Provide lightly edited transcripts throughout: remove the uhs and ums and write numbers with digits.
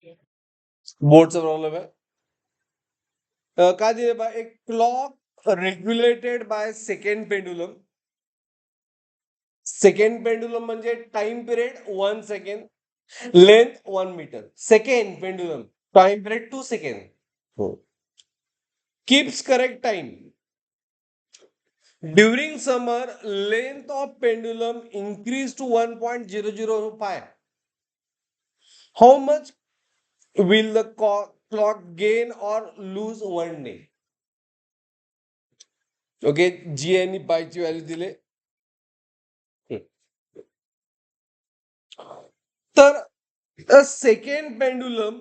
बोर्डचा problem आहे. काय दिले बा, एक clock regulated by second pendulum. Second pendulum म्हणजे time period 1 second, length 1 metre. Second pendulum time period 2 second. हो. Keeps correct time. During summer length of pendulum increase to 1.005. How much will the clock gain or lose one day? Okay, जी आणि पायची value दिले. तर second pendulum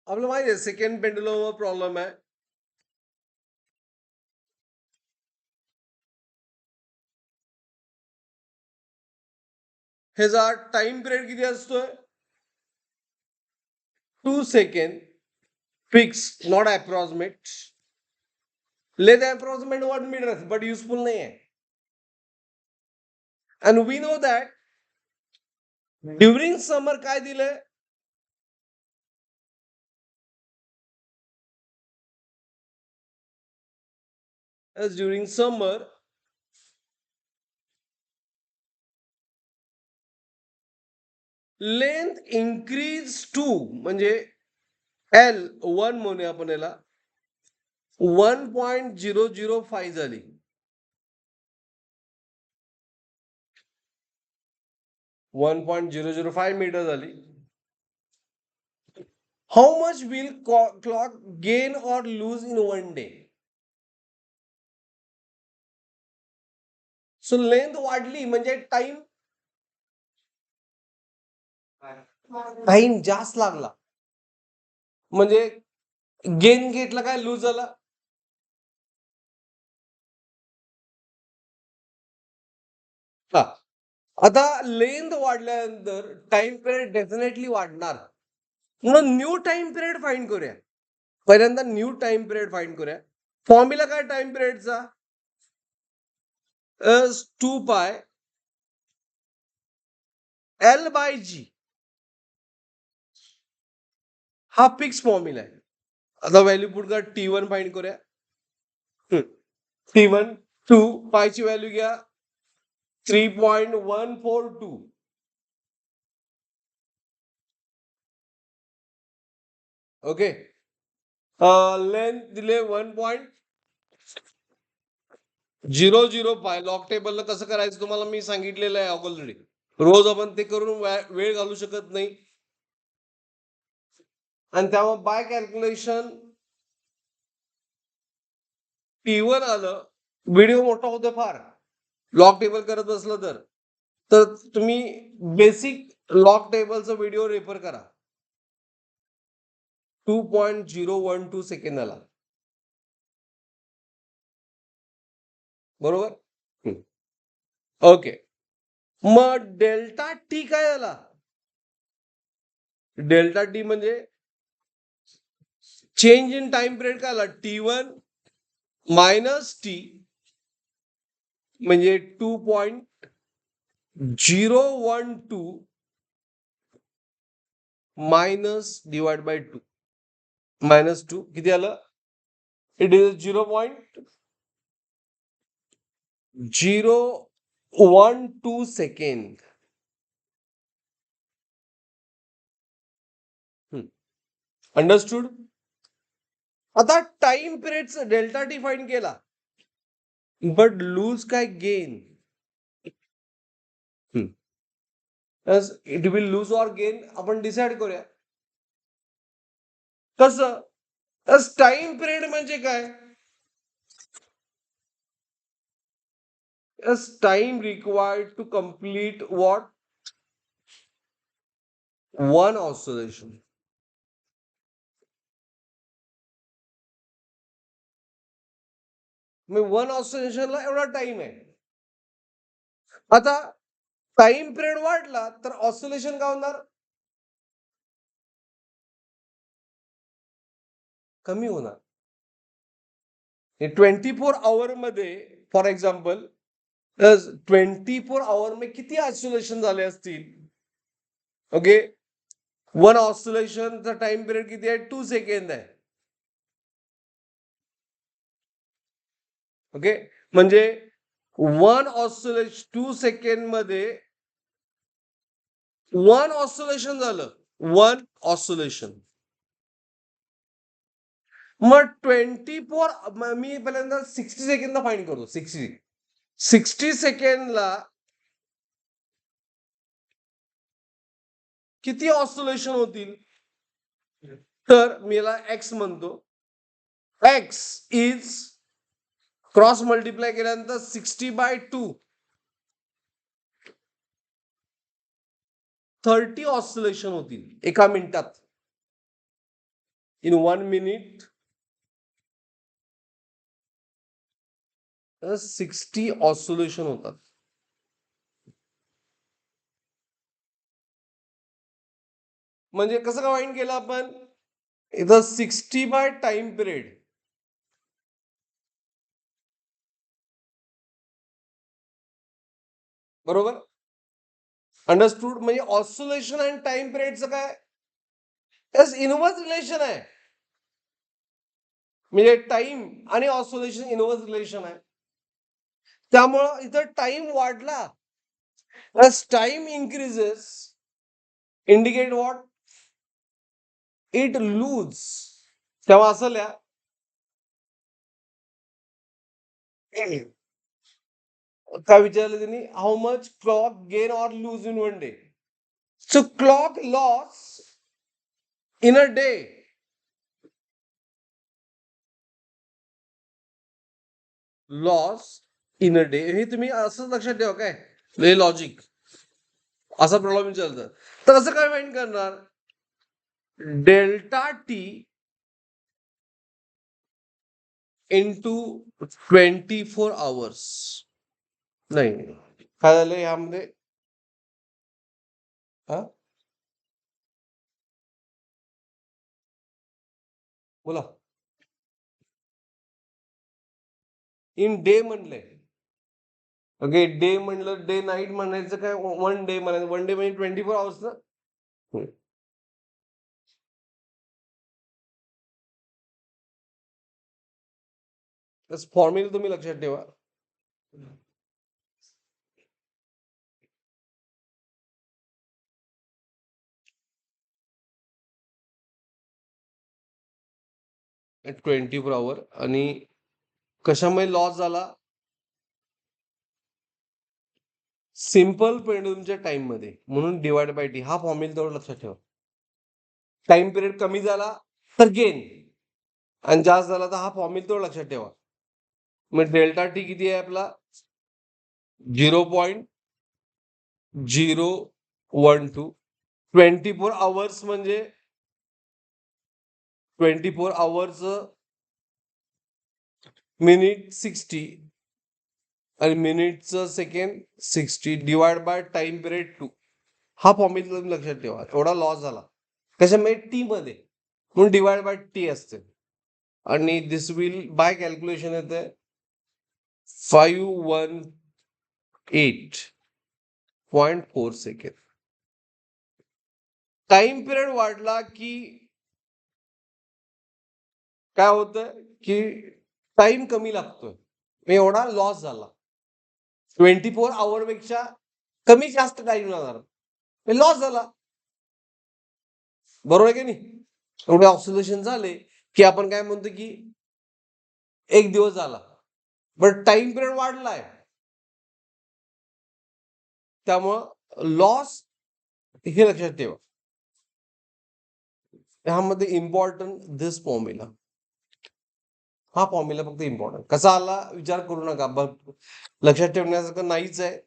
आपल्याला माहिती आहे second pendulum problem आहे. ह्याचा टाइम पिरियड किती असतोय? 2 second. Fix, not approximate. Less approximate 1 metre, but useful नाही आहे. And we know that during summer काय दिलंय? As during summer length increase to, म्हणजे L1 म्हणूया आपण याला, 1.005 झाली. .005 मीटर झाली. How much will clock gain or lose in 1 day? So length वाढली म्हणजे टाइम जास्त लागला, म्हणजे गेन घेतला काय, लूज झाला. आता लेंथ वाढल्यानंतर टाइम पिरियड डेफिनेटली वाढणार. म्हणून न्यू टाइम पिरियड फाइंड करूया. पहिल्यांदा न्यू टाइम पिरियड फाइंड करूया. फॉर्म्युला काय टाइम पिरियडचा? 2 पाय L बाय जी. हा फिक्स फॉर्म्युला आहे. आता व्हॅल्यू पुट कर, T1 फाइंड करूया. T1 2 पायची व्हॅल्यू घ्या 3.142. ओके. लेंथ दिले 1.005. लॉग टेबलला कसं करायचं तुम्हाला मी सांगितलेलं आहे ऑलरेडी. रोज आपण ते करून वेळ घालू शकत नाही. आणि त्यामुळे बाय कॅल्क्युलेशन T1 आलं. व्हिडिओ मोठा होतो फार लॉग टेबल करत बसलं तर तुम्ही बेसिक लॉग टेबलचा व्हिडिओ रेफर करा. 2.012 सेकंद आला. बरोबर. ओके. मग डेल्टा टी काय आला? डेल्टा टी म्हणजे चेंज इन टाइम पिरियड काय आला? T1 मायनस टी म्हणजे 2.012 मायनस डिवाइड बाय 2. -2 किती आलं? It is 0.012 second. अंडरस्टूड? आता time period delta T find केला, बट लूज काय gain? It will lose or gain आपण डिसाइड करूया. कसं? टाइम पिरियड म्हणजे काय? Time required to complete what? One oscillation. One ऑसिलेशनला एवढा टाइम आहे. आता टाइम पिरियड वाढला तर ऑसिलेशन काय होणार? कमी होणार. 24 आवर मध्ये फॉर एक्झाम्पल 24 आवर में किती ऑसिलेशन झाले असतील? ओके, वन ऑसिलेशनचा टाइम पिरियड किती आहे? 2 सेकंद आहे. ओके, म्हणजे 1 ऑसिलेशन 2 सेकंड मध्ये 1 ऑसिलेशन झालं. 1 ऑसिलेशन. मग 24 मी पहिल्यांदा 60 सेकंदला फाईंड करतो. 60 सेकंडला किती ऑसिलेशन होतील? तर मी याला एक्स म्हणतो. एक्स इज क्रॉस मल्टिप्लाय केल्यानंतर 60/2 30 ऑसिलेशन होतील एका मिनिटात. इन 1 मिनिट 60 ऑसिलेशन होतात. म्हणजे कसं काय फाईंड केलं आपण? इथं 60 बाय टाइम पिरियड. बरोबर, अंडरस्टूड. म्हणजे ऑसिलेशन आणि टाइम पिरियडचं काय? इनव्हर्स रिलेशन आहे. म्हणजे टाइम आणि ऑसिलेशन इनव्हर्स रिलेशन आहे. त्यामुळं इथं टाइम वाढला, as time increases, indicate what? It lose. तेव्हा असं लिहा, काय विचारलं त्यांनी? How much clock gain or lose in 1 day? So clock loss in a day. Loss in a day हे तुम्ही असं लक्षात ठेवा. काय हे लॉजिक? असा प्रॉब्लेम विचारलं तर असं काय फाईंड करणार? Delta T into 24 hours. नाही, काय झालं यामध्ये? बोला. इन डे म्हणलंय. ओके, डे म्हणलं, डे नाईट म्हणायचं काय? 1 डे म्हणायचं. 1 डे म्हणजे 24 आवर्स ना. फॉर्म्युला तुम्ही लक्षात ठेवा. at 24 आवर. आणि कशामुळे लॉस झाला? सिंपल पेंडुलमच्या टाइम मध्ये, म्हणून डिवाइड बाय टी. हा फॉर्म्युला तेवढं लक्षात ठेवा. टाइम पिरियड कमी झाला तर गेन, आणि जास्त झाला तर हा फॉर्म्युला तेवढं लक्षात ठेवा. मग डेल्टा टी किती आहे आपला? 0.012. 24 आवर्स म्हणजे 24 आवर्स मिनिट 60 आणि मिनिटचं second 60 divide by time period 2. हा फॉर्म्युला तुम्ही लक्षात ठेवा. एवढा लॉस झाला कशामुळे? टी मध्ये, म्हणून डिवाइड बाय टी असते. आणि दिस विल बाय कॅल्क्युलेशन येते 518.4 सेकंड. टाइम पिरियड वाढला की काय होतं की टाइम कमी लागतोय, एवढा लॉस झाला. 24 आवर पेक्षा कमी जास्त टाइम लागणार, लॉस झाला. बरोबर आहे की नाही? एवढे ऑक्सिलेशन झाले की आपण काय म्हणतो की 1 दिवस झाला, पण टाइम पिरियड वाढलाय, त्यामुळं लॉस. हे लक्षात ठेवा. ह्यामध्ये इम्पॉर्टंट दिस फॉर्म्युला. हा फॉर्म्युला फक्त इम्पॉर्टंट. कसा आला विचार करू नका, लक्षात ठेवण्यासारखं नाहीच आहे.